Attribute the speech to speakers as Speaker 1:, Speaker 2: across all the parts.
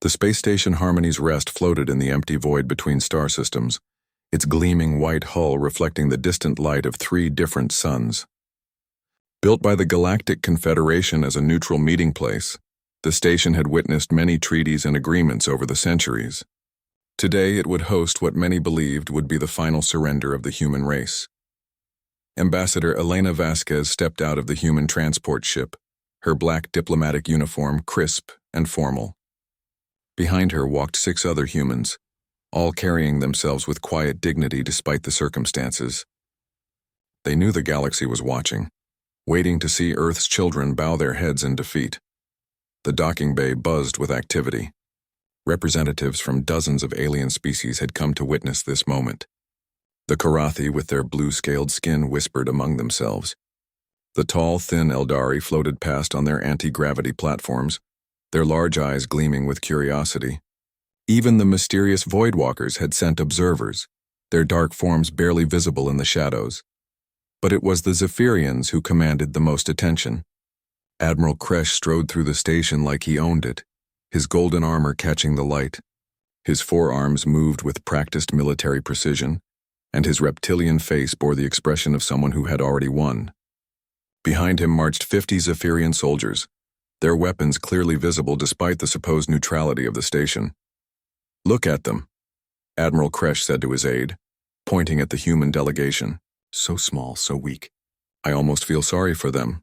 Speaker 1: The space station Harmony's Rest floated in the empty void between star systems, its gleaming white hull reflecting the distant light of 3 different suns. Built by the Galactic Confederation as a neutral meeting place, the station had witnessed many treaties and agreements over the centuries. Today it would host what many believed would be the final surrender of the human race. Ambassador Elena Vasquez stepped out of the human transport ship, her black diplomatic uniform crisp and formal. Behind her walked 6 other humans, all carrying themselves with quiet dignity despite the circumstances. They knew the galaxy was watching, waiting to see Earth's children bow their heads in defeat. The docking bay buzzed with activity. Representatives from dozens of alien species had come to witness this moment. The Karathi with their blue-scaled skin whispered among themselves. The tall, thin Eldari floated past on their anti-gravity platforms, their large eyes gleaming with curiosity. Even the mysterious Voidwalkers had sent observers, their dark forms barely visible in the shadows. But it was the Zephyrians who commanded the most attention. Admiral Kresh strode through the station like he owned it, his golden armor catching the light. His forearms moved with practiced military precision, and his reptilian face bore the expression of someone who had already won. Behind him marched 50 Zephyrian soldiers, their weapons clearly visible despite the supposed neutrality of the station. "Look at them," Admiral Kresh said to his aide, pointing at the human delegation. "So small, so weak. I almost feel sorry for them."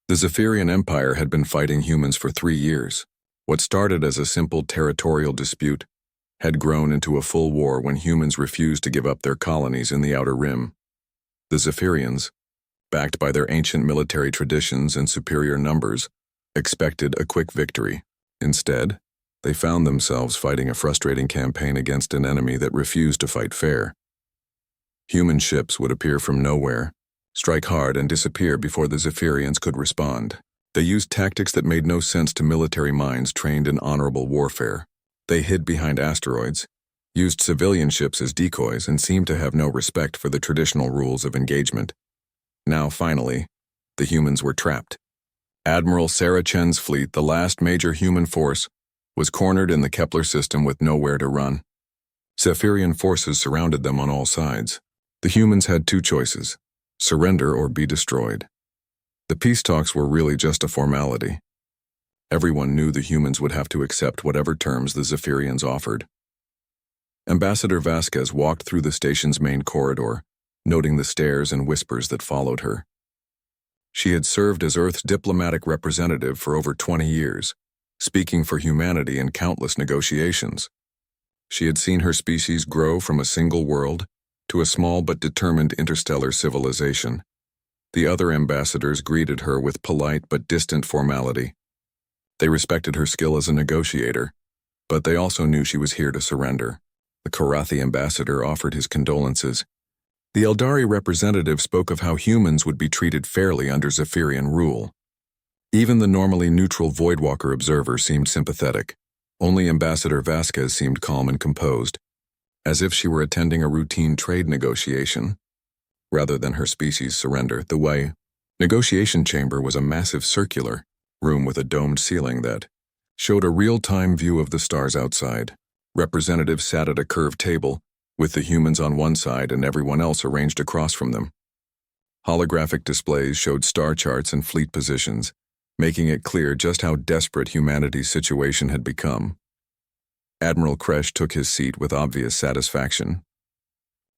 Speaker 1: The Zephyrian Empire had been fighting humans for 3 years. What started as a simple territorial dispute had grown into a full war when humans refused to give up their colonies in the Outer Rim. The Zephyrians, backed by their ancient military traditions and superior numbers, expected a quick victory. Instead, they found themselves fighting a frustrating campaign against an enemy that refused to fight fair. Human ships would appear from nowhere, strike hard and disappear before the Zephyrians could respond. They used tactics that made no sense to military minds trained in honorable warfare. They hid behind asteroids, used civilian ships as decoys, and seemed to have no respect for the traditional rules of engagement. Now, finally, the humans were trapped. Admiral Sarah Chen's fleet, the last major human force, was cornered in the Kepler system with nowhere to run. Zephyrian forces surrounded them on all sides. The humans had 2 choices: surrender or be destroyed. The peace talks were really just a formality. Everyone knew the humans would have to accept whatever terms the Zephyrians offered. Ambassador Vasquez walked through the station's main corridor, noting the stares and whispers that followed her. She had served as Earth's diplomatic representative for over 20 years, speaking for humanity in countless negotiations. She had seen her species grow from a single world to a small but determined interstellar civilization. The other ambassadors greeted her with polite but distant formality. They respected her skill as a negotiator, but they also knew she was here to surrender. The Karathi ambassador offered his condolences. The Eldari representative spoke of how humans would be treated fairly under Zephyrian rule. Even the normally neutral Voidwalker observer seemed sympathetic. Only Ambassador Vasquez seemed calm and composed, as if she were attending a routine trade negotiation, rather than her species' surrender. The negotiation chamber was a massive circular room with a domed ceiling that showed a real-time view of the stars outside. Representatives sat at a curved table, with the humans on one side and everyone else arranged across from them. Holographic displays showed star charts and fleet positions, making it clear just how desperate humanity's situation had become. Admiral Kresh took his seat with obvious satisfaction.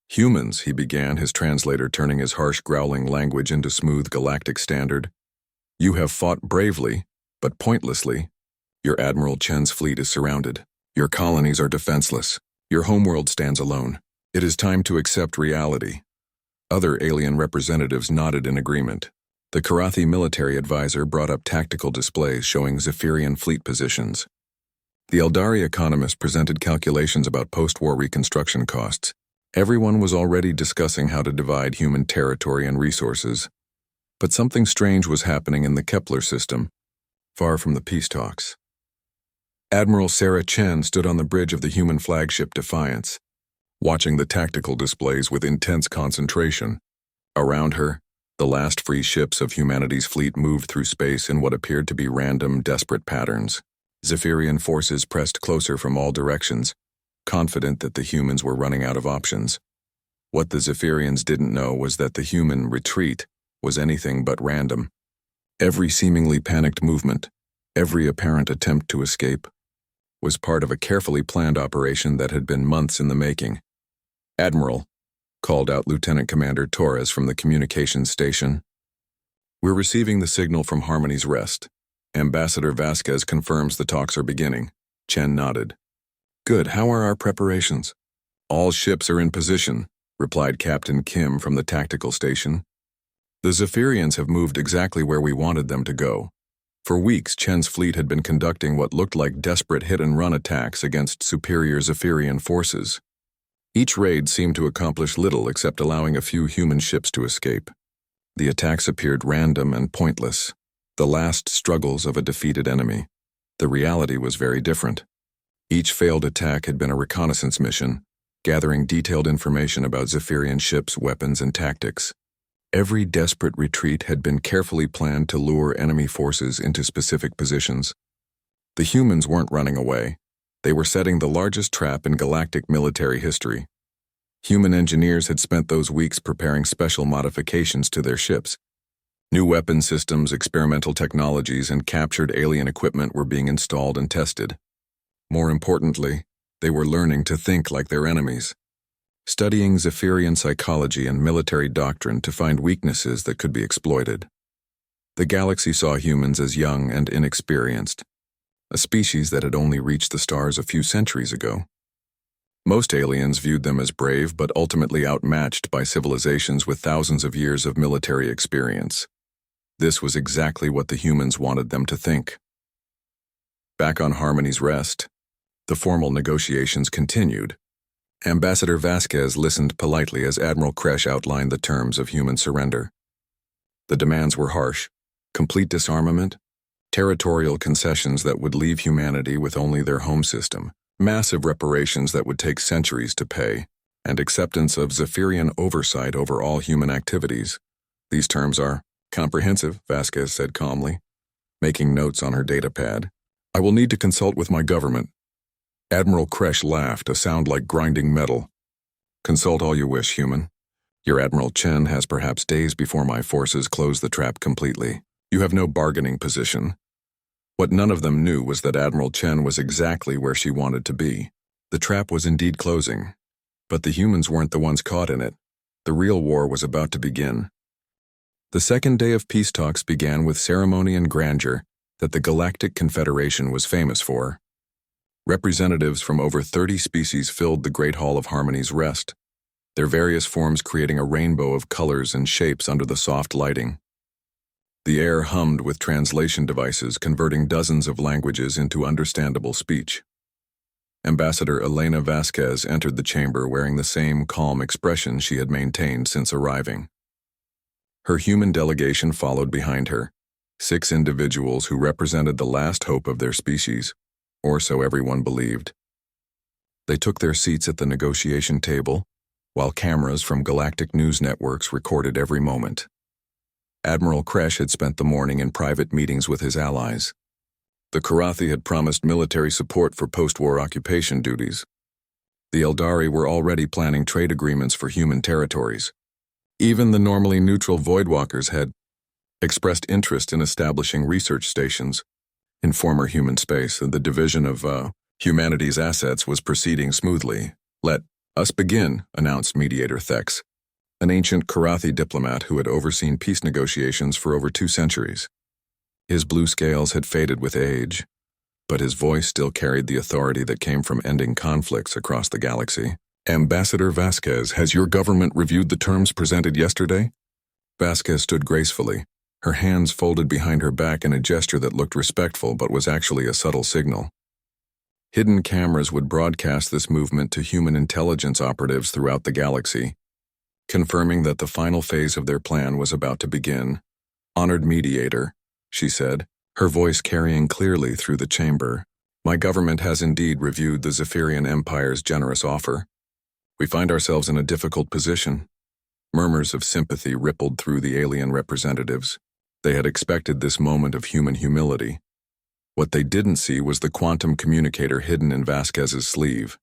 Speaker 1: "Humans," he began, his translator turning his harsh growling language into smooth galactic standard. "You have fought bravely, but pointlessly. Your Admiral Chen's fleet is surrounded. Your colonies are defenseless. Your homeworld stands alone. It is time to accept reality." Other alien representatives nodded in agreement. The Karathi military advisor brought up tactical displays showing Zephyrian fleet positions. The Eldari economist presented calculations about post-war reconstruction costs. Everyone was already discussing how to divide human territory and resources. But something strange was happening in the Kepler system, far from the peace talks. Admiral Sarah Chen stood on the bridge of the human flagship Defiance, watching the tactical displays with intense concentration. Around her, the last free ships of humanity's fleet moved through space in what appeared to be random, desperate patterns. Zephyrian forces pressed closer from all directions, confident that the humans were running out of options. What the Zephyrians didn't know was that the human retreat was anything but random. Every seemingly panicked movement, every apparent attempt to escape, was part of a carefully planned operation that had been months in the making. "Admiral," called out Lieutenant Commander Torres from the communications station. "We're receiving the signal from Harmony's Rest. Ambassador Vasquez confirms the talks are beginning." Chen nodded. "Good, how are our preparations?" "All ships are in position," replied Captain Kim from the tactical station. "The Zephyrians have moved exactly where we wanted them to go." For weeks, Chen's fleet had been conducting what looked like desperate hit-and-run attacks against superior Zephyrian forces. Each raid seemed to accomplish little except allowing a few human ships to escape. The attacks appeared random and pointless, the last struggles of a defeated enemy. The reality was very different. Each failed attack had been a reconnaissance mission, gathering detailed information about Zephyrian ships, weapons, and tactics. Every desperate retreat had been carefully planned to lure enemy forces into specific positions. The humans weren't running away. They were setting the largest trap in galactic military history. Human engineers had spent those weeks preparing special modifications to their ships. New weapon systems, experimental technologies, and captured alien equipment were being installed and tested. More importantly, they were learning to think like their enemies, studying Zephyrian psychology and military doctrine to find weaknesses that could be exploited. The galaxy saw humans as young and inexperienced, a species that had only reached the stars a few centuries ago. Most aliens viewed them as brave but ultimately outmatched by civilizations with thousands of years of military experience. This was exactly what the humans wanted them to think. Back on Harmony's Rest, the formal negotiations continued. Ambassador Vasquez listened politely as Admiral Kresh outlined the terms of human surrender. The demands were harsh: complete disarmament, territorial concessions that would leave humanity with only their home system, massive reparations that would take centuries to pay, and acceptance of Zephyrian oversight over all human activities. "These terms are comprehensive," Vasquez said calmly, making notes on her datapad. "I will need to consult with my government." Admiral Kresh laughed, a sound like grinding metal. "Consult all you wish, human. Your Admiral Chen has perhaps days before my forces close the trap completely. You have no bargaining position." What none of them knew was that Admiral Chen was exactly where she wanted to be. The trap was indeed closing, but the humans weren't the ones caught in it. The real war was about to begin. The second day of peace talks began with ceremony and grandeur that the Galactic Confederation was famous for. Representatives from over 30 species filled the Great Hall of Harmony's Rest, their various forms creating a rainbow of colors and shapes under the soft lighting. The air hummed with translation devices converting dozens of languages into understandable speech. Ambassador Elena Vasquez entered the chamber wearing the same calm expression she had maintained since arriving. Her human delegation followed behind her, 6 individuals who represented the last hope of their species, or so everyone believed. They took their seats at the negotiation table, while cameras from galactic news networks recorded every moment. Admiral Kresh had spent the morning in private meetings with his allies. The Karathi had promised military support for post-war occupation duties. The Eldari were already planning trade agreements for human territories. Even the normally neutral Voidwalkers had expressed interest in establishing research stations in former human space. The division of humanity's assets was proceeding smoothly. "Let us begin," announced Mediator Thex, an ancient Karathi diplomat who had overseen peace negotiations for over 2 centuries. His blue scales had faded with age, but his voice still carried the authority that came from ending conflicts across the galaxy. "Ambassador Vasquez, has your government reviewed the terms presented yesterday?" Vasquez stood gracefully, her hands folded behind her back in a gesture that looked respectful but was actually a subtle signal. Hidden cameras would broadcast this movement to human intelligence operatives throughout the galaxy, confirming that the final phase of their plan was about to begin. "Honored Mediator," she said, her voice carrying clearly through the chamber, "my government has indeed reviewed the Zephyrian Empire's generous offer. We find ourselves in a difficult position." Murmurs of sympathy rippled through the alien representatives. They had expected this moment of human humility. What they didn't see was the quantum communicator hidden in Vasquez's sleeve,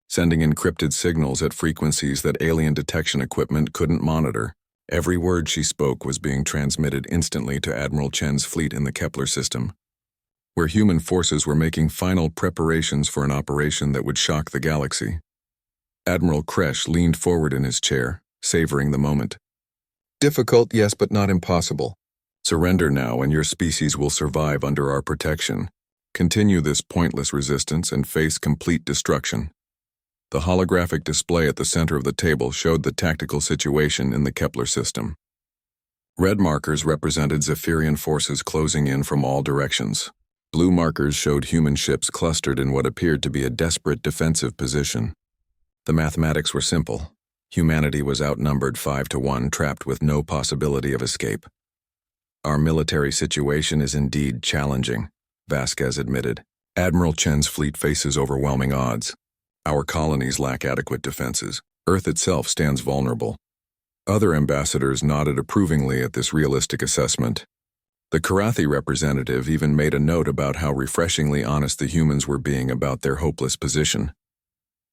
Speaker 1: sending encrypted signals at frequencies that alien detection equipment couldn't monitor. Every word she spoke was being transmitted instantly to Admiral Chen's fleet in the Kepler system, where human forces were making final preparations for an operation that would shock the galaxy. Admiral Kresh leaned forward in his chair, savoring the moment. Difficult, yes, but not impossible. Surrender now and your species will survive under our protection. Continue this pointless resistance and face complete destruction. The holographic display at the center of the table showed the tactical situation in the Kepler system. Red markers represented Zephyrian forces closing in from all directions. Blue markers showed human ships clustered in what appeared to be a desperate defensive position. The mathematics were simple. Humanity was outnumbered 5-1, trapped with no possibility of escape. Our military situation is indeed challenging, Vasquez admitted. Admiral Chen's fleet faces overwhelming odds. Our colonies lack adequate defenses. Earth itself stands vulnerable. Other ambassadors nodded approvingly at this realistic assessment. The Karathi representative even made a note about how refreshingly honest the humans were being about their hopeless position.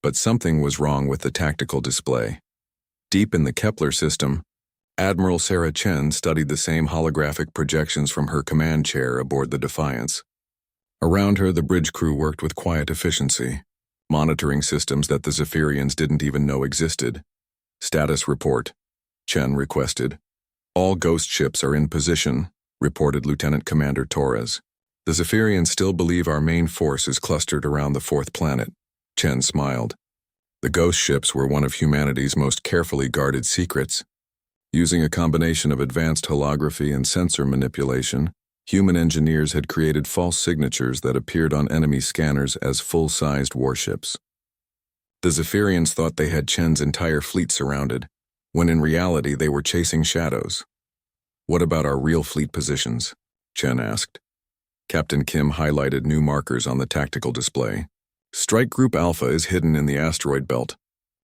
Speaker 1: But something was wrong with the tactical display. Deep in the Kepler system, Admiral Sarah Chen studied the same holographic projections from her command chair aboard the Defiance. Around her, the bridge crew worked with quiet efficiency, monitoring systems that the Zephyrians didn't even know existed. Status report, Chen requested. All ghost ships are in position, reported Lieutenant Commander Torres. The Zephyrians still believe our main force is clustered around the fourth planet. Chen smiled. The ghost ships were one of humanity's most carefully guarded secrets. Using a combination of advanced holography and sensor manipulation, human engineers had created false signatures that appeared on enemy scanners as full-sized warships. The Zephyrians thought they had Chen's entire fleet surrounded, when in reality they were chasing shadows. What about our real fleet positions? Chen asked. Captain Kim highlighted new markers on the tactical display. Strike Group Alpha is hidden in the asteroid belt.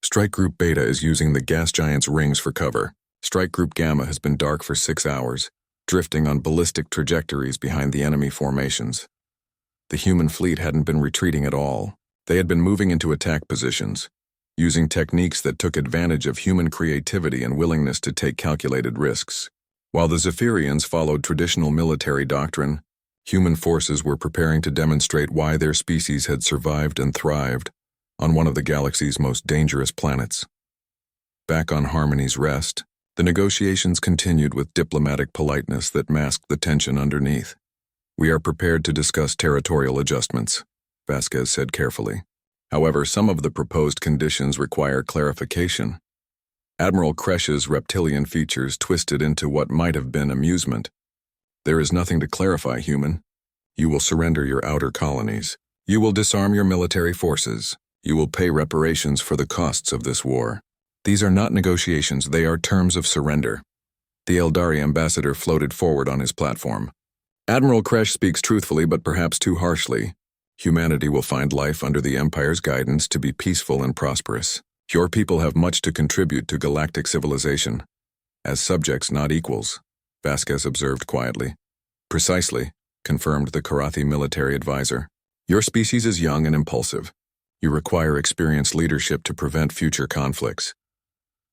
Speaker 1: Strike Group Beta is using the gas giant's rings for cover. Strike Group Gamma has been dark for 6 hours, drifting on ballistic trajectories behind the enemy formations. The human fleet hadn't been retreating at all. They had been moving into attack positions, using techniques that took advantage of human creativity and willingness to take calculated risks. While the Zephyrians followed traditional military doctrine, human forces were preparing to demonstrate why their species had survived and thrived on one of the galaxy's most dangerous planets. Back on Harmony's Rest, the negotiations continued with diplomatic politeness that masked the tension underneath. We are prepared to discuss territorial adjustments, Vasquez said carefully. However, some of the proposed conditions require clarification. Admiral Kresh's reptilian features twisted into what might have been amusement. There is nothing to clarify, human. You will surrender your outer colonies. You will disarm your military forces. You will pay reparations for the costs of this war. These are not negotiations, they are terms of surrender. The Eldari ambassador floated forward on his platform. Admiral Kresh speaks truthfully but perhaps too harshly. Humanity will find life under the Empire's guidance to be peaceful and prosperous. Your people have much to contribute to galactic civilization. As subjects, not equals, Vasquez observed quietly. Precisely, confirmed the Karathi military advisor. Your species is young and impulsive. You require experienced leadership to prevent future conflicts.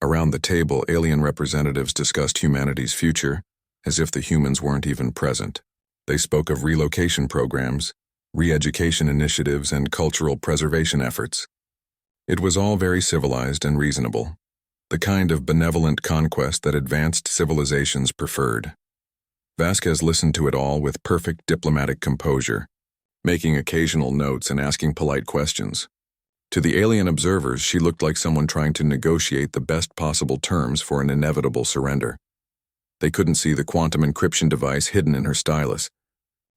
Speaker 1: Around the table, alien representatives discussed humanity's future, as if the humans weren't even present. They spoke of relocation programs, re-education initiatives, and cultural preservation efforts. It was all very civilized and reasonable, the kind of benevolent conquest that advanced civilizations preferred. Vasquez listened to it all with perfect diplomatic composure, making occasional notes and asking polite questions. To the alien observers, she looked like someone trying to negotiate the best possible terms for an inevitable surrender. They couldn't see the quantum encryption device hidden in her stylus,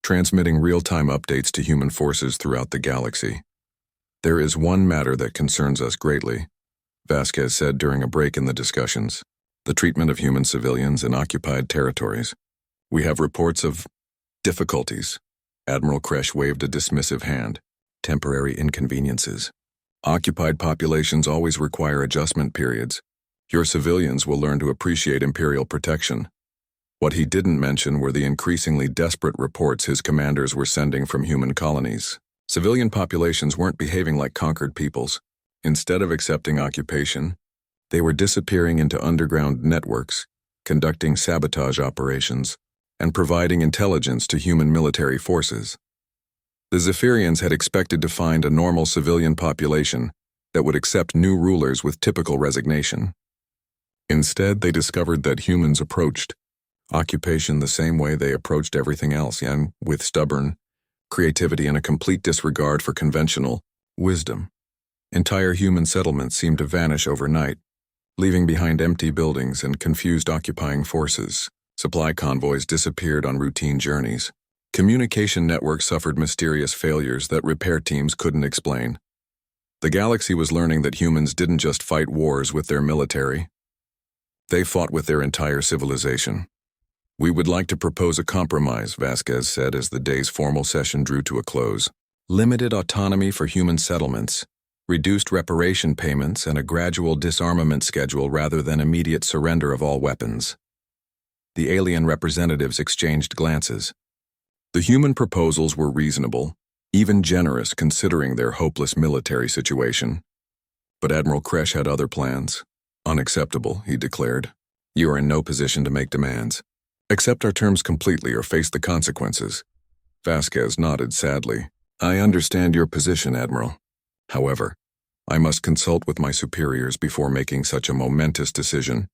Speaker 1: transmitting real-time updates to human forces throughout the galaxy. There is one matter that concerns us greatly, Vasquez said during a break in the discussions: the treatment of human civilians in occupied territories. We have reports of difficulties. Admiral Kresh waved a dismissive hand. Temporary inconveniences. Occupied populations always require adjustment periods. Your civilians will learn to appreciate Imperial protection. What he didn't mention were the increasingly desperate reports his commanders were sending from human colonies. Civilian populations weren't behaving like conquered peoples. Instead of accepting occupation, they were disappearing into underground networks, conducting sabotage operations, and providing intelligence to human military forces. The Zephyrians had expected to find a normal civilian population that would accept new rulers with typical resignation. Instead, they discovered that humans approached occupation the same way they approached everything else, and with stubborn creativity and a complete disregard for conventional wisdom. Entire human settlements seemed to vanish overnight, leaving behind empty buildings and confused occupying forces. Supply convoys disappeared on routine journeys. Communication networks suffered mysterious failures that repair teams couldn't explain. The galaxy was learning that humans didn't just fight wars with their military. They fought with their entire civilization. "We would like to propose a compromise," Vasquez said as the day's formal session drew to a close. "Limited autonomy for human settlements, reduced reparation payments, and a gradual disarmament schedule rather than immediate surrender of all weapons." The alien representatives exchanged glances. The human proposals were reasonable, even generous considering their hopeless military situation. But Admiral Kresh had other plans. "Unacceptable," he declared. "You are in no position to make demands. Accept our terms completely or face the consequences." Vasquez nodded sadly. "I understand your position, Admiral. However, I must consult with my superiors before making such a momentous decision."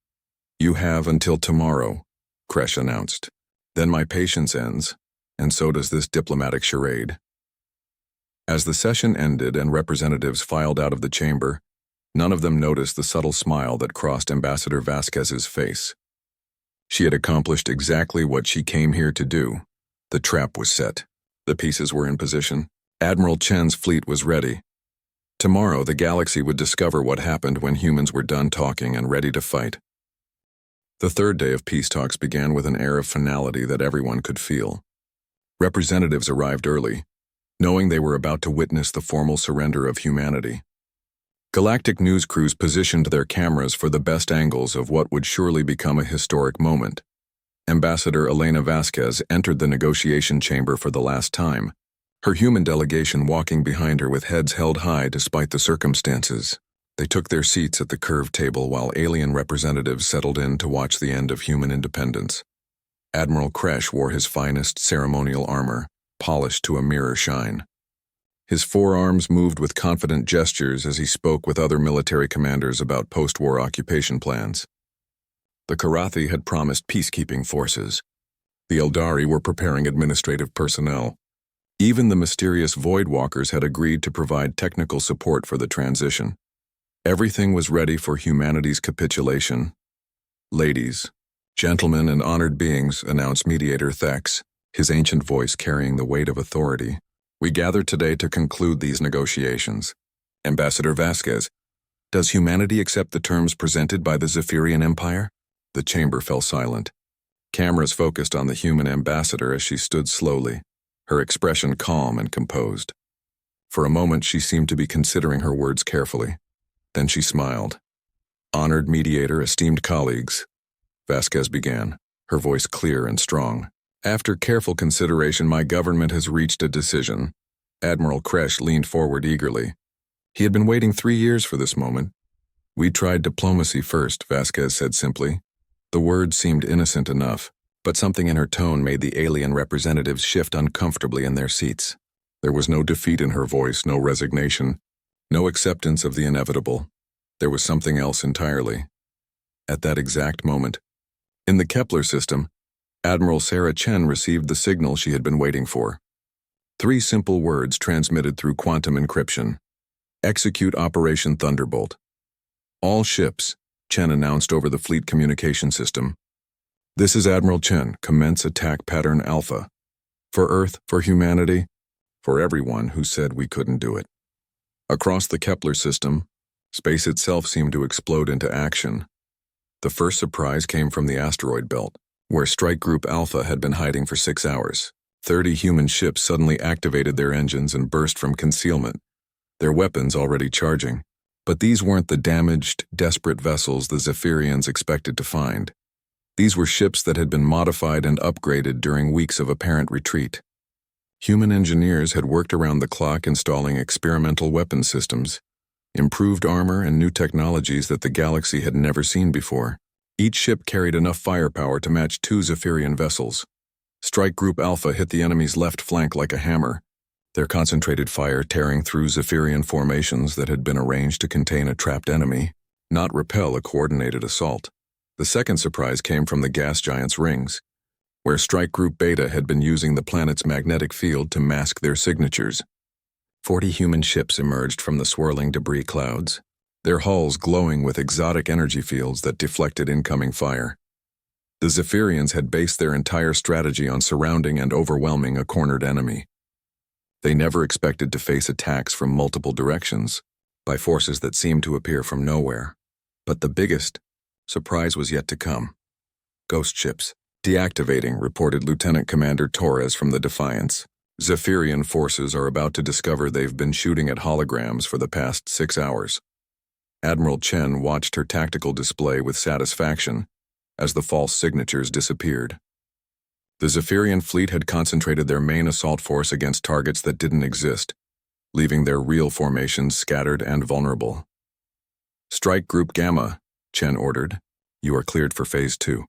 Speaker 1: "You have until tomorrow," Kresh announced. "Then my patience ends, and so does this diplomatic charade." As the session ended and representatives filed out of the chamber, none of them noticed the subtle smile that crossed Ambassador Vasquez's face. She had accomplished exactly what she came here to do. The trap was set. The pieces were in position. Admiral Chen's fleet was ready. Tomorrow, the galaxy would discover what happened when humans were done talking and ready to fight. The third day of peace talks began with an air of finality that everyone could feel. Representatives arrived early, knowing they were about to witness the formal surrender of humanity. Galactic news crews positioned their cameras for the best angles of what would surely become a historic moment. Ambassador Elena Vasquez entered the negotiation chamber for the last time, her human delegation walking behind her with heads held high despite the circumstances. They took their seats at the curved table while alien representatives settled in to watch the end of human independence. Admiral Kresh wore his finest ceremonial armor, polished to a mirror shine. His forearms moved with confident gestures as he spoke with other military commanders about post-war occupation plans. The Karathi had promised peacekeeping forces. The Eldari were preparing administrative personnel. Even the mysterious Voidwalkers had agreed to provide technical support for the transition. Everything was ready for humanity's capitulation. "Ladies, gentlemen, and honored beings," announced Mediator Thex, his ancient voice carrying the weight of authority. "We gather today to conclude these negotiations. Ambassador Vasquez, does humanity accept the terms presented by the Zephyrian Empire?" The chamber fell silent. Cameras focused on the human ambassador as she stood slowly, her expression calm and composed. For a moment she seemed to be considering her words carefully. Then she smiled. "Honored mediator, esteemed colleagues," Vasquez began, her voice clear and strong. "After careful consideration, my government has reached a decision." Admiral Kresh leaned forward eagerly. He had been waiting 3 years for this moment. "We tried diplomacy first," Vasquez said simply. The words seemed innocent enough, but something in her tone made the alien representatives shift uncomfortably in their seats. There was no defeat in her voice, no resignation, no acceptance of the inevitable. There was something else entirely. At that exact moment, in the Kepler system, Admiral Sarah Chen received the signal she had been waiting for. 3 simple words transmitted through quantum encryption. "Execute Operation Thunderbolt." "All ships," Chen announced over the fleet communication system. "This is Admiral Chen. Commence attack pattern Alpha. For Earth, for humanity, for everyone who said we couldn't do it." Across the Kepler system, space itself seemed to explode into action. The first surprise came from the asteroid belt, where Strike Group Alpha had been hiding for 6 hours. 30 human ships suddenly activated their engines and burst from concealment, their weapons already charging. But these weren't the damaged, desperate vessels the Zephyrians expected to find. These were ships that had been modified and upgraded during weeks of apparent retreat. Human engineers had worked around the clock installing experimental weapon systems, improved armor, and new technologies that the galaxy had never seen before. Each ship carried enough firepower to match 2 Zephyrian vessels. Strike Group Alpha hit the enemy's left flank like a hammer, their concentrated fire tearing through Zephyrian formations that had been arranged to contain a trapped enemy, not repel a coordinated assault. The second surprise came from the gas giant's rings, where Strike Group Beta had been using the planet's magnetic field to mask their signatures. 40 human ships emerged from the swirling debris clouds, their hulls glowing with exotic energy fields that deflected incoming fire. The Zephyrians had based their entire strategy on surrounding and overwhelming a cornered enemy. They never expected to face attacks from multiple directions, by forces that seemed to appear from nowhere. But the biggest surprise was yet to come. Ghost ships. Deactivating, reported Lieutenant Commander Torres from the Defiance. Zephyrian forces are about to discover they've been shooting at holograms for the past 6 hours. Admiral Chen watched her tactical display with satisfaction as the false signatures disappeared. The Zephyrian fleet had concentrated their main assault force against targets that didn't exist, leaving their real formations scattered and vulnerable. Strike Group Gamma, Chen ordered. You are cleared for Phase 2.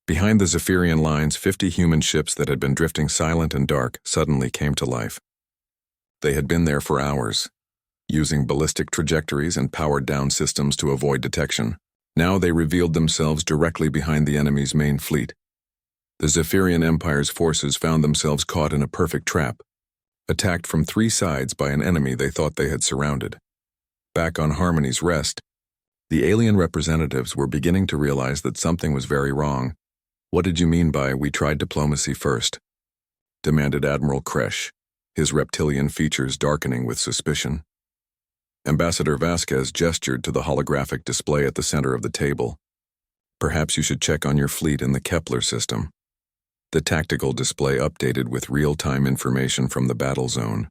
Speaker 1: Behind the Zephyrian lines, 50 human ships that had been drifting silent and dark suddenly came to life. They had been there for hours, using ballistic trajectories and powered-down systems to avoid detection. Now they revealed themselves directly behind the enemy's main fleet. The Zephyrian Empire's forces found themselves caught in a perfect trap, attacked from 3 sides by an enemy they thought they had surrounded. Back on Harmony's Rest, the alien representatives were beginning to realize that something was very wrong. What did you mean by "we tried diplomacy first?" demanded Admiral Kresh, his reptilian features darkening with suspicion. Ambassador Vasquez gestured to the holographic display at the center of the table. Perhaps you should check on your fleet in the Kepler system. The tactical display updated with real-time information from the battle zone.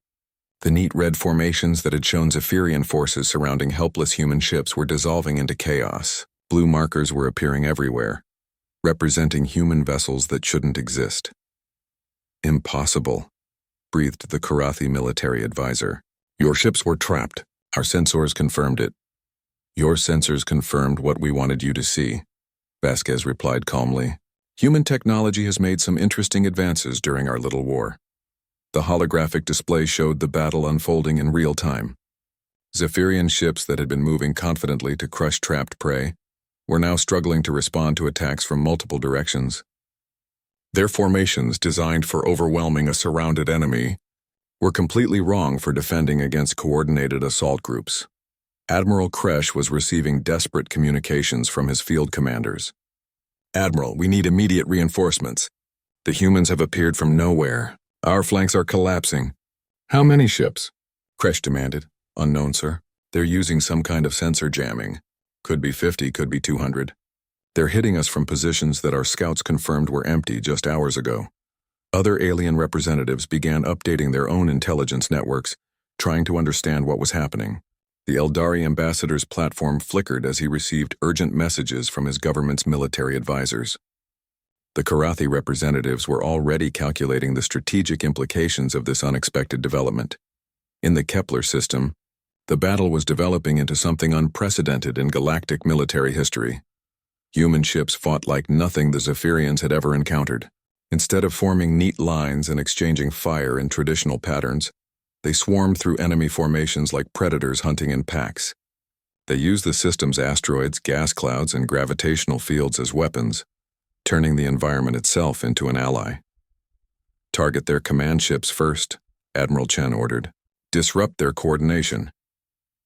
Speaker 1: The neat red formations that had shown Zephyrian forces surrounding helpless human ships were dissolving into chaos. Blue markers were appearing everywhere, representing human vessels that shouldn't exist. Impossible, breathed the Karathi military advisor. Your ships were trapped. Our sensors confirmed it. Your sensors confirmed what we wanted you to see, Vasquez replied calmly. Human technology has made some interesting advances during our little war. The holographic display showed the battle unfolding in real time. Zephyrian ships that had been moving confidently to crush trapped prey were now struggling to respond to attacks from multiple directions. Their formations, designed for overwhelming a surrounded enemy, were completely wrong for defending against coordinated assault groups. Admiral Kresh was receiving desperate communications from his field commanders. Admiral, we need immediate reinforcements. The humans have appeared from nowhere. Our flanks are collapsing. How many ships? Kresh demanded. Unknown, sir. They're using some kind of sensor jamming. Could be 50, could be 200. They're hitting us from positions that our scouts confirmed were empty just hours ago. Other alien representatives began updating their own intelligence networks, trying to understand what was happening. The Eldari ambassador's platform flickered as he received urgent messages from his government's military advisors. The Karathi representatives were already calculating the strategic implications of this unexpected development. In the Kepler system, the battle was developing into something unprecedented in galactic military history. Human ships fought like nothing the Zephyrians had ever encountered. Instead of forming neat lines and exchanging fire in traditional patterns, they swarmed through enemy formations like predators hunting in packs. They used the system's asteroids, gas clouds, and gravitational fields as weapons, turning the environment itself into an ally. Target their command ships first, Admiral Chen ordered. Disrupt their coordination.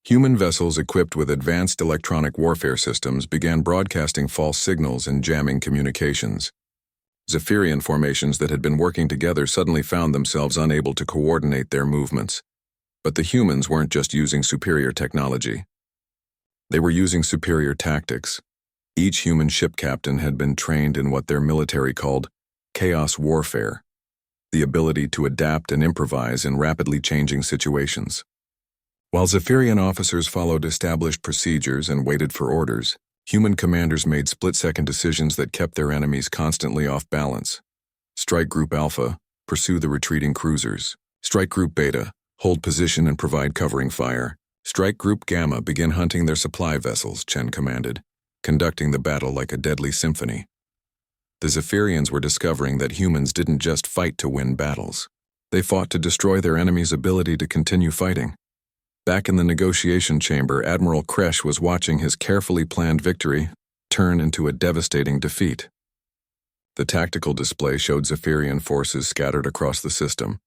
Speaker 1: Human vessels equipped with advanced electronic warfare systems began broadcasting false signals and jamming communications. Zephyrian formations that had been working together suddenly found themselves unable to coordinate their movements. But the humans weren't just using superior technology. They were using superior tactics. Each human ship captain had been trained in what their military called chaos warfare, the ability to adapt and improvise in rapidly changing situations. While Zephyrian officers followed established procedures and waited for orders, Human commanders made split-second decisions that kept their enemies constantly off balance. Strike Group Alpha, pursue the retreating cruisers. Strike Group Beta, hold position and provide covering fire. Strike Group Gamma, begin hunting their supply vessels, Chen commanded, conducting the battle like a deadly symphony. The Zephyrians were discovering that humans didn't just fight to win battles. They fought to destroy their enemy's ability to continue fighting. Back in the negotiation chamber, Admiral Kresh was watching his carefully planned victory turn into a devastating defeat. The tactical display showed Zephyrian forces scattered across the system,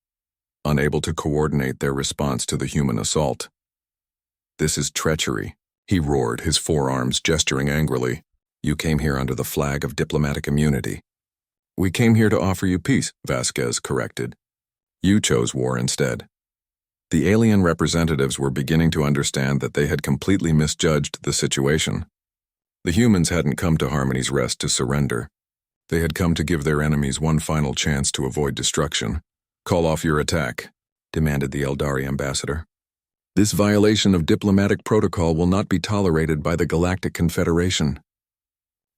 Speaker 1: unable to coordinate their response to the human assault. "This is treachery," he roared, his forearms gesturing angrily. "You came here under the flag of diplomatic immunity." "We came here to offer you peace," Vasquez corrected. "You chose war instead." The alien representatives were beginning to understand that they had completely misjudged the situation. The humans hadn't come to Harmony's Rest to surrender. They had come to give their enemies one final chance to avoid destruction. "Call off your attack," demanded the Eldari ambassador. "This violation of diplomatic protocol will not be tolerated by the Galactic Confederation."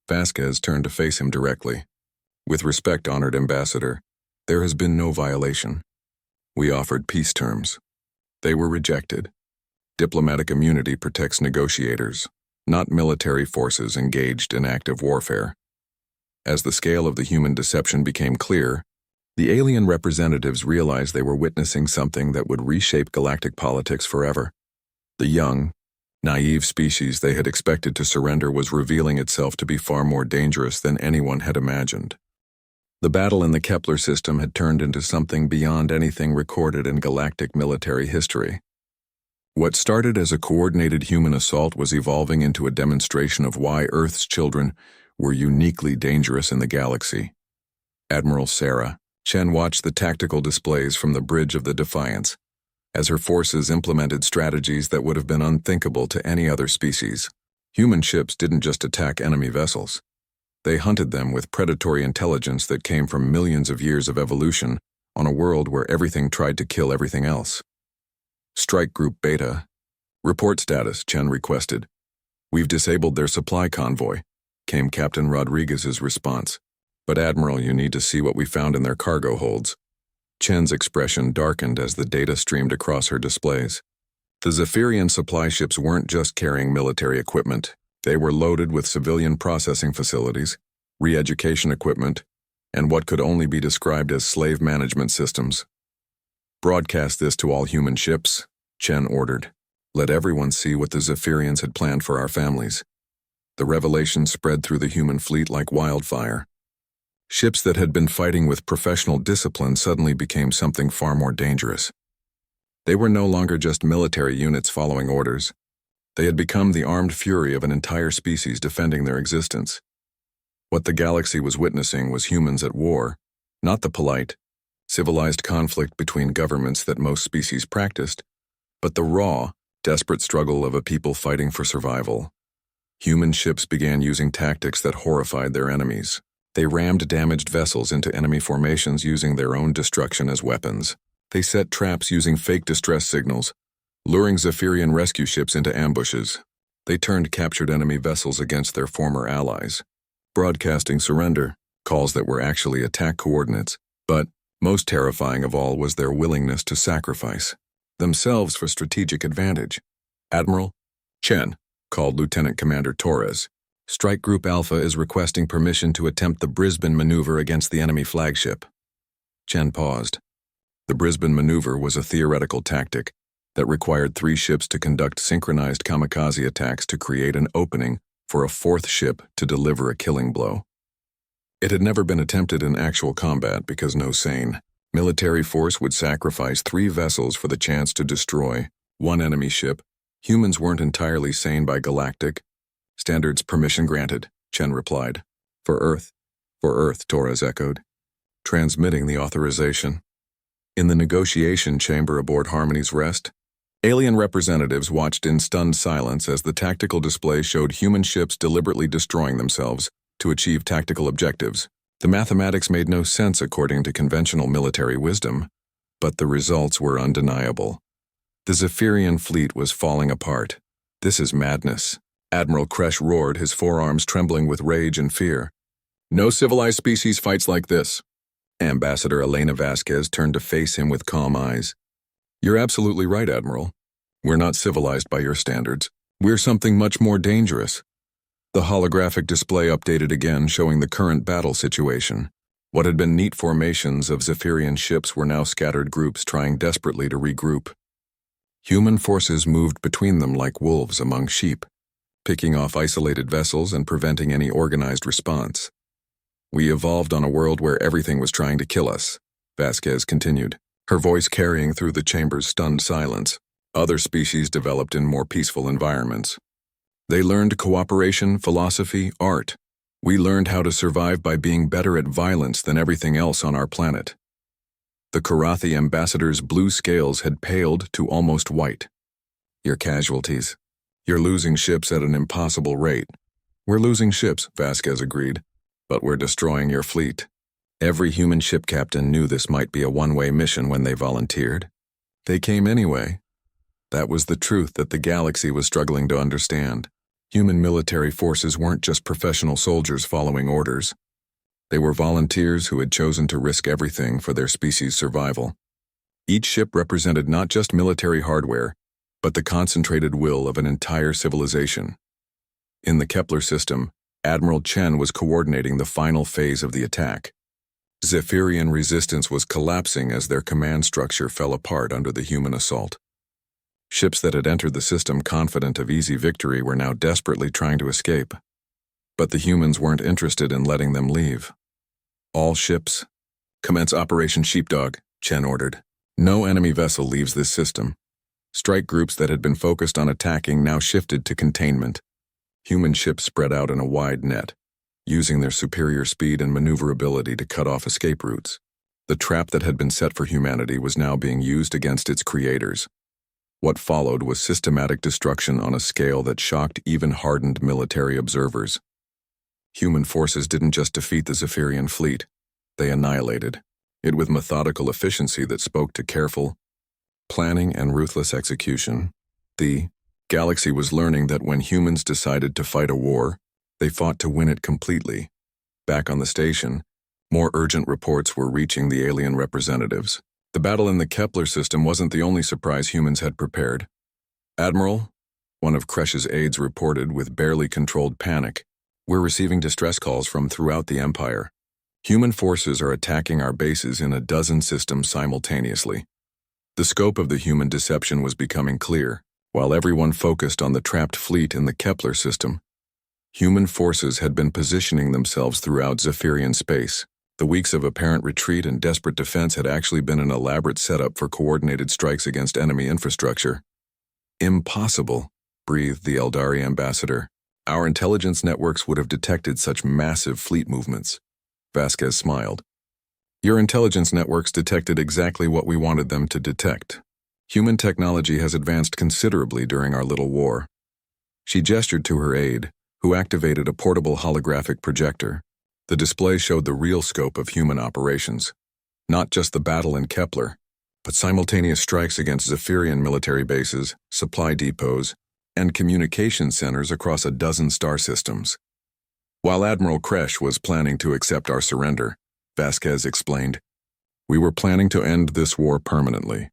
Speaker 1: Vasquez turned to face him directly. "With respect, honored ambassador, there has been no violation. We offered peace terms. They were rejected. Diplomatic immunity protects negotiators, not military forces engaged in active warfare." As the scale of the human deception became clear, the alien representatives realized they were witnessing something that would reshape galactic politics forever. The young, naive species they had expected to surrender was revealing itself to be far more dangerous than anyone had imagined. The battle in the Kepler system had turned into something beyond anything recorded in galactic military history. What started as a coordinated human assault was evolving into a demonstration of why Earth's children were uniquely dangerous in the galaxy. Admiral Sarah Chen watched the tactical displays from the bridge of the Defiance, as her forces implemented strategies that would have been unthinkable to any other species. Human ships didn't just attack enemy vessels. They hunted them with predatory intelligence that came from millions of years of evolution on a world where everything tried to kill everything else. "Strike Group Beta. Report status," Chen requested. "We've disabled their supply convoy," came Captain Rodriguez's response. "But Admiral, you need to see what we found in their cargo holds." Chen's expression darkened as the data streamed across her displays. The Zephyrian supply ships weren't just carrying military equipment. They were loaded with civilian processing facilities, re-education equipment, and what could only be described as slave management systems. "Broadcast this to all human ships," Chen ordered. "Let everyone see what the Zephyrians had planned for our families." The revelation spread through the human fleet like wildfire. Ships that had been fighting with professional discipline suddenly became something far more dangerous. They were no longer just military units following orders. They had become the armed fury of an entire species defending their existence. What the galaxy was witnessing was humans at war, not the polite, civilized conflict between governments that most species practiced, but the raw, desperate struggle of a people fighting for survival. Human ships began using tactics that horrified their enemies. They rammed damaged vessels into enemy formations using their own destruction as weapons. They set traps using fake distress signals, luring Zephyrian rescue ships into ambushes. They turned captured enemy vessels against their former allies, broadcasting surrender, calls that were actually attack coordinates. But most terrifying of all was their willingness to sacrifice themselves for strategic advantage. "Admiral Chen," called Lieutenant Commander Torres, "Strike Group Alpha is requesting permission to attempt the Brisbane maneuver against the enemy flagship." Chen paused. The Brisbane maneuver was a theoretical tactic that required 3 ships to conduct synchronized kamikaze attacks to create an opening for a 4th ship to deliver a killing blow. It had never been attempted in actual combat because no sane military force would sacrifice 3 vessels for the chance to destroy 1 enemy ship. Humans weren't entirely sane by galactic standards. "Permission granted," Chen replied. For Earth, Torres echoed, transmitting the authorization. In the negotiation chamber aboard Harmony's Rest, alien representatives watched in stunned silence as the tactical display showed human ships deliberately destroying themselves to achieve tactical objectives. The mathematics made no sense according to conventional military wisdom, but the results were undeniable. The Zephyrian fleet was falling apart. "This is madness," Admiral Kresh roared, his forearms trembling with rage and fear. No civilized species fights like this. Ambassador Elena Vasquez turned to face him with calm eyes. You're absolutely right, Admiral. We're not civilized by your standards. We're something much more dangerous. The holographic display updated again, showing the current battle situation. What had been neat formations of Zephyrian ships were now scattered groups trying desperately to regroup. Human forces moved between them like wolves among sheep, picking off isolated vessels and preventing any organized response. We evolved on a world where everything was trying to kill us, Vasquez continued, her voice carrying through the chamber's stunned silence. Other species developed in more peaceful environments. They learned cooperation, philosophy, art. We learned how to survive by being better at violence than everything else on our planet. The Karathi ambassador's blue scales had paled to almost white. Your casualties. You're losing ships at an impossible rate. We're losing ships, Vasquez agreed, but we're destroying your fleet. Every human ship captain knew this might be a one-way mission when they volunteered. They came anyway. That was the truth that the galaxy was struggling to understand. Human military forces weren't just professional soldiers following orders. They were volunteers who had chosen to risk everything for their species' survival. Each ship represented not just military hardware, but the concentrated will of an entire civilization. In the Kepler system, Admiral Chen was coordinating the final phase of the attack. Zephyrian resistance was collapsing as their command structure fell apart under the human assault. Ships that had entered the system confident of easy victory were now desperately trying to escape. But the humans weren't interested in letting them leave. All ships, commence Operation Sheepdog, Chen ordered. No enemy vessel leaves this system. Strike groups that had been focused on attacking now shifted to containment. Human ships spread out in a wide net, using their superior speed and maneuverability to cut off escape routes. The trap that had been set for humanity was now being used against its creators. What followed was systematic destruction on a scale that shocked even hardened military observers. Human forces didn't just defeat the Zephyrian fleet, they annihilated it with methodical efficiency that spoke to careful planning and ruthless execution. The galaxy was learning that when humans decided to fight a war, they fought to win it completely. Back on the station, more urgent reports were reaching the alien representatives. The battle in the Kepler system wasn't the only surprise humans had prepared. Admiral, one of Kresh's aides reported with barely controlled panic, we're receiving distress calls from throughout the Empire. Human forces are attacking our bases in a dozen systems simultaneously. The scope of the human deception was becoming clear. While everyone focused on the trapped fleet in the Kepler system, human forces had been positioning themselves throughout Zephyrian space. The weeks of apparent retreat and desperate defense had actually been an elaborate setup for coordinated strikes against enemy infrastructure. Impossible, breathed the Eldari ambassador. Our intelligence networks would have detected such massive fleet movements. Vasquez smiled. Your intelligence networks detected exactly what we wanted them to detect. Human technology has advanced considerably during our little war. She gestured to her aide, who activated a portable holographic projector. The display showed the real scope of human operations. Not just the battle in Kepler, but simultaneous strikes against Zephyrian military bases, supply depots, and communication centers across a dozen star systems. While Admiral Kresh was planning to accept our surrender, Vasquez explained, we were planning to end this war permanently.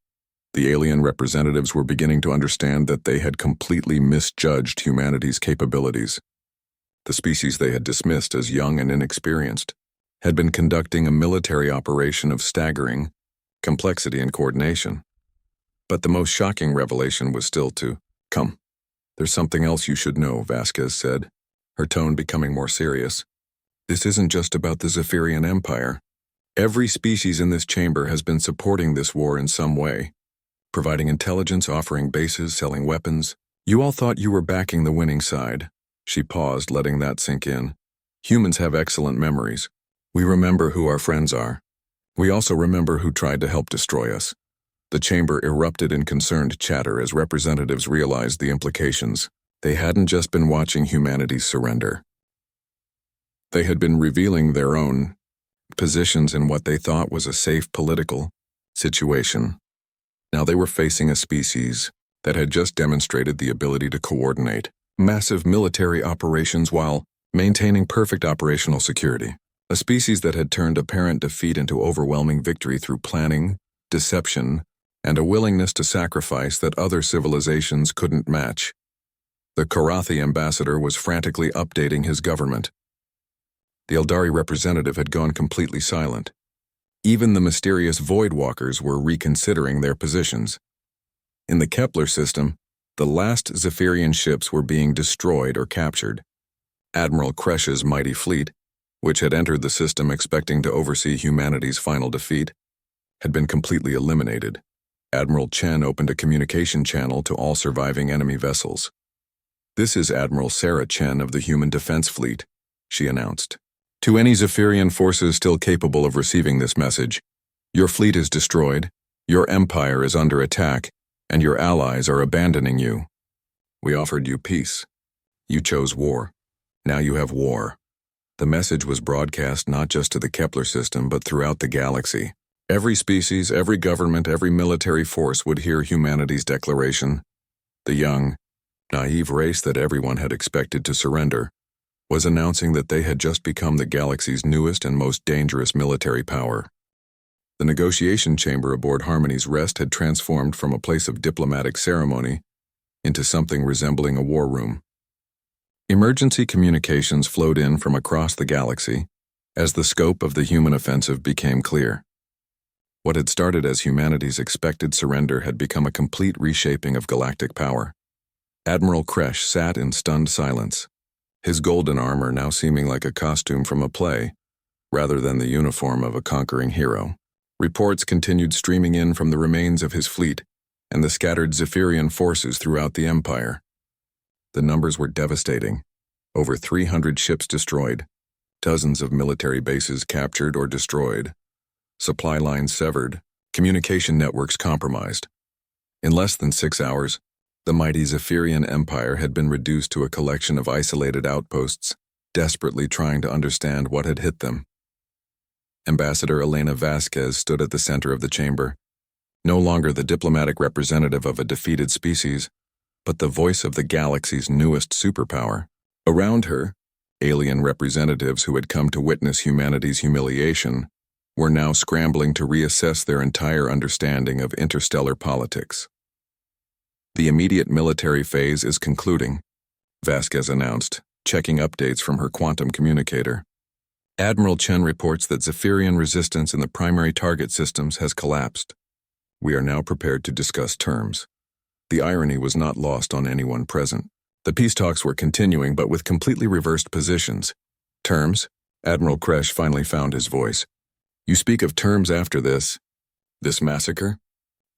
Speaker 1: The alien representatives were beginning to understand that they had completely misjudged humanity's capabilities. The species they had dismissed as young and inexperienced had been conducting a military operation of staggering complexity and coordination. But the most shocking revelation was still to come. There's something else you should know, Vasquez said, her tone becoming more serious. This isn't just about the Zephyrian Empire. Every species in this chamber has been supporting this war in some way, providing intelligence, offering bases, selling weapons. You all thought you were backing the winning side. She paused, letting that sink in. Humans have excellent memories. We remember who our friends are. We also remember who tried to help destroy us. The chamber erupted in concerned chatter as representatives realized the implications. They hadn't just been watching humanity's surrender. They had been revealing their own positions in what they thought was a safe political situation. Now they were facing a species that had just demonstrated the ability to coordinate, massive military operations while maintaining perfect operational security. A species that had turned apparent defeat into overwhelming victory through planning, deception, and a willingness to sacrifice that other civilizations couldn't match. The Karathi ambassador was frantically updating his government. The Eldari representative had gone completely silent. Even the mysterious Voidwalkers were reconsidering their positions. In the Kepler system, the last Zephyrian ships were being destroyed or captured. Admiral Kresh's mighty fleet, which had entered the system expecting to oversee humanity's final defeat, had been completely eliminated. Admiral Chen opened a communication channel to all surviving enemy vessels. "This is Admiral Sarah Chen of the Human Defense Fleet," she announced. "To any Zephyrian forces still capable of receiving this message, your fleet is destroyed, your empire is under attack, and your allies are abandoning you. We offered you peace. You chose war. Now you have war." The message was broadcast not just to the Kepler system but throughout the galaxy. Every species, every government, every military force would hear humanity's declaration. The young, naive race that everyone had expected to surrender was announcing that they had just become the galaxy's newest and most dangerous military power. The negotiation chamber aboard Harmony's Rest had transformed from a place of diplomatic ceremony into something resembling a war room. Emergency communications flowed in from across the galaxy as the scope of the human offensive became clear. What had started as humanity's expected surrender had become a complete reshaping of galactic power. Admiral Kresh sat in stunned silence, his golden armor now seeming like a costume from a play, rather than the uniform of a conquering hero. Reports continued streaming in from the remains of his fleet and the scattered Zephyrian forces throughout the Empire. The numbers were devastating. Over 300 ships destroyed, dozens of military bases captured or destroyed, supply lines severed, communication networks compromised. In less than 6 hours, the mighty Zephyrian Empire had been reduced to a collection of isolated outposts, desperately trying to understand what had hit them. Ambassador Elena Vasquez stood at the center of the chamber, no longer the diplomatic representative of a defeated species, but the voice of the galaxy's newest superpower. Around her, alien representatives who had come to witness humanity's humiliation were now scrambling to reassess their entire understanding of interstellar politics. "The immediate military phase is concluding," Vasquez announced, checking updates from her quantum communicator. "Admiral Chen reports that Zephyrian resistance in the primary target systems has collapsed. We are now prepared to discuss terms." The irony was not lost on anyone present. The peace talks were continuing, but with completely reversed positions. "Terms?" Admiral Kresh finally found his voice. "You speak of terms after this massacre?"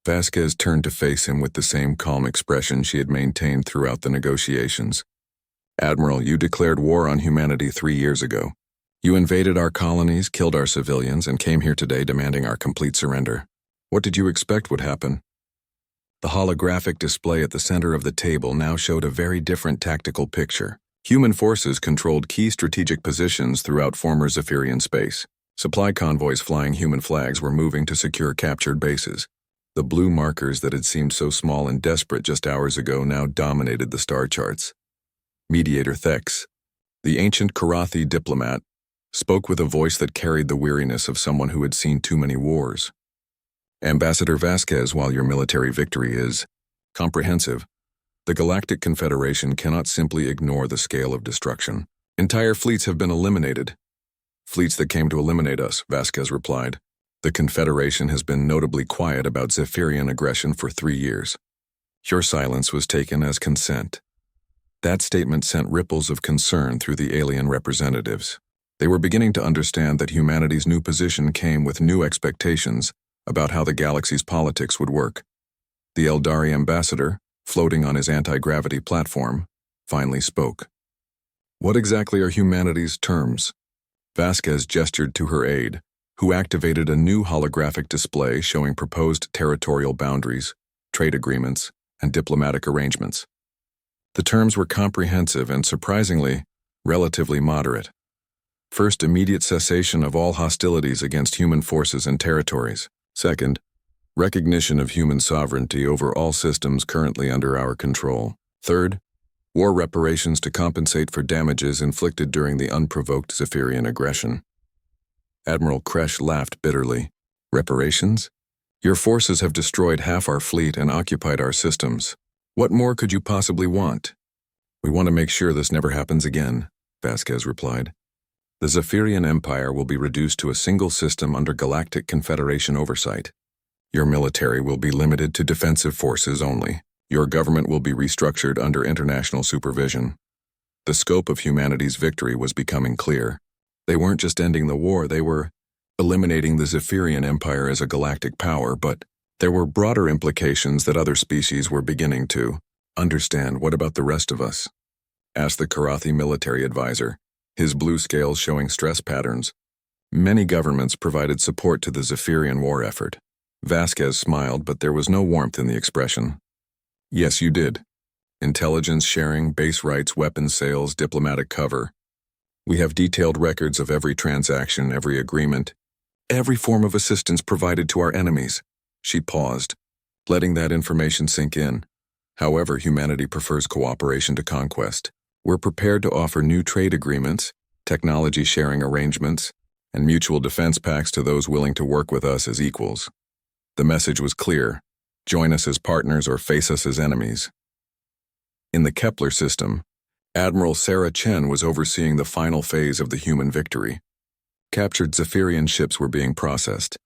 Speaker 1: Vasquez turned to face him with the same calm expression she had maintained throughout the negotiations. "Admiral, you declared war on humanity 3 years ago. You invaded our colonies, killed our civilians, and came here today demanding our complete surrender. What did you expect would happen?" The holographic display at the center of the table now showed a very different tactical picture. Human forces controlled key strategic positions throughout former Zephyrian space. Supply convoys flying human flags were moving to secure captured bases. The blue markers that had seemed so small and desperate just hours ago now dominated the star charts. Mediator Thex, the ancient Karathi diplomat, spoke with a voice that carried the weariness of someone who had seen too many wars. "Ambassador Vasquez, while your military victory is comprehensive, the Galactic Confederation cannot simply ignore the scale of destruction. Entire fleets have been eliminated." "Fleets that came to eliminate us," Vasquez replied. "The Confederation has been notably quiet about Zephyrian aggression for 3 years. Your silence was taken as consent." That statement sent ripples of concern through the alien representatives. They were beginning to understand that humanity's new position came with new expectations about how the galaxy's politics would work. The Eldari ambassador, floating on his anti-gravity platform, finally spoke. "What exactly are humanity's terms?" Vasquez gestured to her aide, who activated a new holographic display showing proposed territorial boundaries, trade agreements, and diplomatic arrangements. The terms were comprehensive and, surprisingly, relatively moderate. First, immediate cessation of all hostilities against human forces and territories. Second, recognition of human sovereignty over all systems currently under our control. Third, War reparations to compensate for damages inflicted during the unprovoked Zephyrian aggression. Admiral Kresh laughed bitterly. Reparations? Your forces have destroyed half our fleet and occupied our systems. What more could you possibly want? We want to make sure this never happens again, Vasquez replied. The Zephyrian Empire will be reduced to a single system under Galactic Confederation oversight. Your military will be limited to defensive forces only. Your government will be restructured under international supervision. The scope of humanity's victory was becoming clear. They weren't just ending the war, they were eliminating the Zephyrian Empire as a galactic power, but there were broader implications that other species were beginning to understand. What about the rest of us? Asked the Karathi military advisor, his blue scales showing stress patterns. Many governments provided support to the Zephyrian war effort. Vasquez smiled, but there was no warmth in the expression. Yes, you did. Intelligence sharing, base rights, weapons sales, diplomatic cover. We have detailed records of every transaction, every agreement, every form of assistance provided to our enemies. She paused, letting that information sink in. However, humanity prefers cooperation to conquest. We're prepared to offer new trade agreements, technology sharing arrangements, and mutual defense pacts to those willing to work with us as equals. The message was clear. Join us as partners or face us as enemies. In the Kepler system, Admiral Sarah Chen was overseeing the final phase of the human victory. Captured Zephyrian ships were being processed,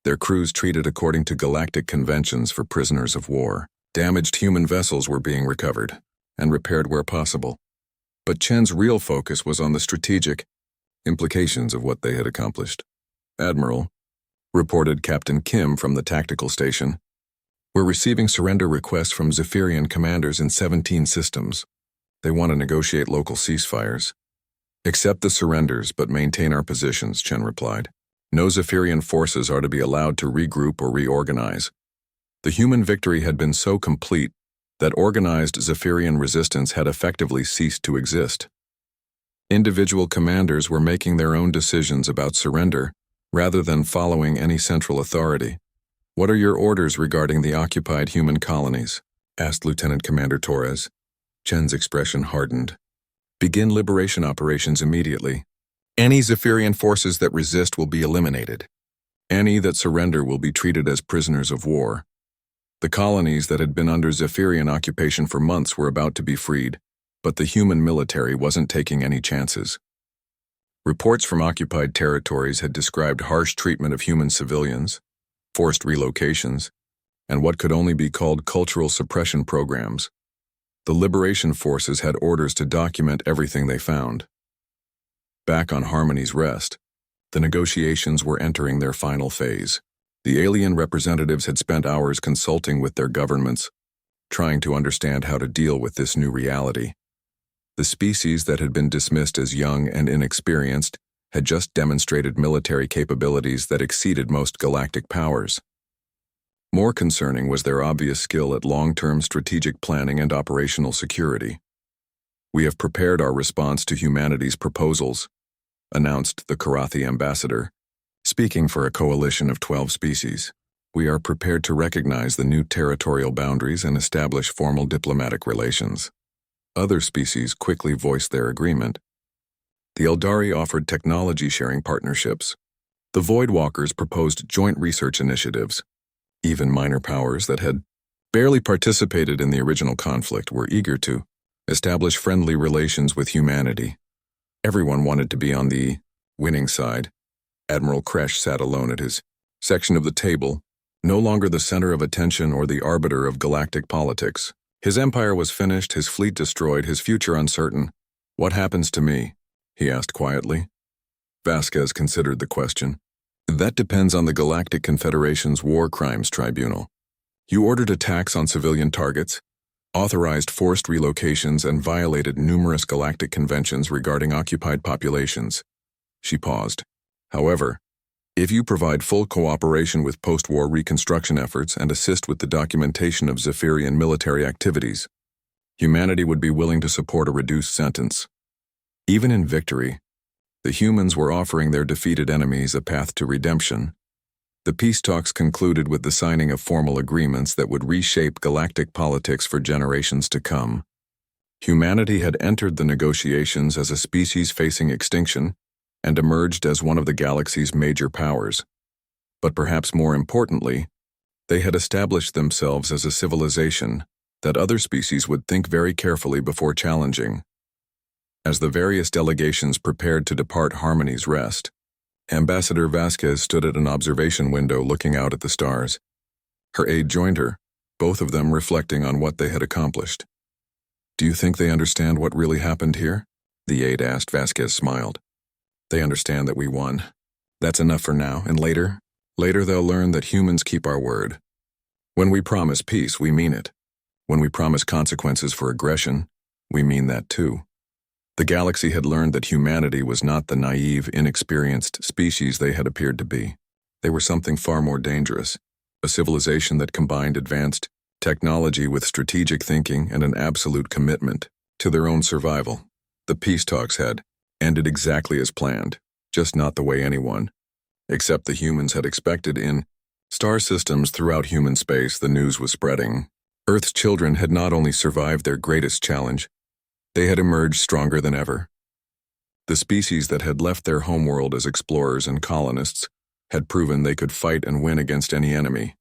Speaker 1: their crews treated according to galactic conventions for prisoners of war. Damaged human vessels were being recovered and repaired where possible. But Chen's real focus was on the strategic implications of what they had accomplished. Admiral, reported Captain Kim from the tactical station, we're receiving surrender requests from Zephyrian commanders in 17 systems. They want to negotiate local ceasefires. Accept the surrenders, but maintain our positions, Chen replied. No Zephyrian forces are to be allowed to regroup or reorganize. The human victory had been so complete that organized Zephyrian resistance had effectively ceased to exist. Individual commanders were making their own decisions about surrender rather than following any central authority. What are your orders regarding the occupied human colonies? Asked Lieutenant Commander Torres. Chen's expression hardened. Begin liberation operations immediately. Any Zephyrian forces that resist will be eliminated. Any that surrender will be treated as prisoners of war. The colonies that had been under Zephyrian occupation for months were about to be freed, but the human military wasn't taking any chances. Reports from occupied territories had described harsh treatment of human civilians, forced relocations, and what could only be called cultural suppression programs. The liberation forces had orders to document everything they found. Back on Harmony's Rest, the negotiations were entering their final phase. The alien representatives had spent hours consulting with their governments, trying to understand how to deal with this new reality. The species that had been dismissed as young and inexperienced had just demonstrated military capabilities that exceeded most galactic powers. More concerning was their obvious skill at long-term strategic planning and operational security. We have prepared our response to humanity's proposals, announced the Karathi ambassador, speaking for a coalition of 12 species. We are prepared to recognize the new territorial boundaries and establish formal diplomatic relations. Other species quickly voiced their agreement. The Eldari offered technology-sharing partnerships. The Voidwalkers proposed joint research initiatives. Even minor powers that had barely participated in the original conflict were eager to establish friendly relations with humanity. Everyone wanted to be on the winning side. Admiral Kresh sat alone at his section of the table, no longer the center of attention or the arbiter of galactic politics. His empire was finished, his fleet destroyed, his future uncertain. What happens to me? He asked quietly. Vasquez considered the question. That depends on the Galactic Confederation's War Crimes Tribunal. You ordered attacks on civilian targets, authorized forced relocations, and violated numerous galactic conventions regarding occupied populations. She paused. However, if you provide full cooperation with post-war reconstruction efforts and assist with the documentation of Zephyrian military activities, humanity would be willing to support a reduced sentence. Even in victory, the humans were offering their defeated enemies a path to redemption. The peace talks concluded with the signing of formal agreements that would reshape galactic politics for generations to come. Humanity had entered the negotiations as a species facing extinction and emerged as one of the galaxy's major powers. But perhaps more importantly, they had established themselves as a civilization that other species would think very carefully before challenging. As the various delegations prepared to depart Harmony's Rest, Ambassador Vasquez stood at an observation window looking out at the stars. Her aide joined her, both of them reflecting on what they had accomplished. "Do you think they understand what really happened here?" the aide asked. Vasquez smiled. "They understand that we won. That's enough for now, and later they'll learn that humans keep our word. When we promise peace, we mean it. When we promise consequences for aggression, we mean that too." The galaxy had learned that humanity was not the naive, inexperienced species they had appeared to be. They were something far more dangerous, a civilization that combined advanced technology with strategic thinking and an absolute commitment to their own survival. The peace talks had ended exactly as planned, just not the way anyone, except the humans, had expected. In star systems throughout human space, the news was spreading. Earth's children had not only survived their greatest challenge, they had emerged stronger than ever. The species that had left their homeworld as explorers and colonists had proven they could fight and win against any enemy.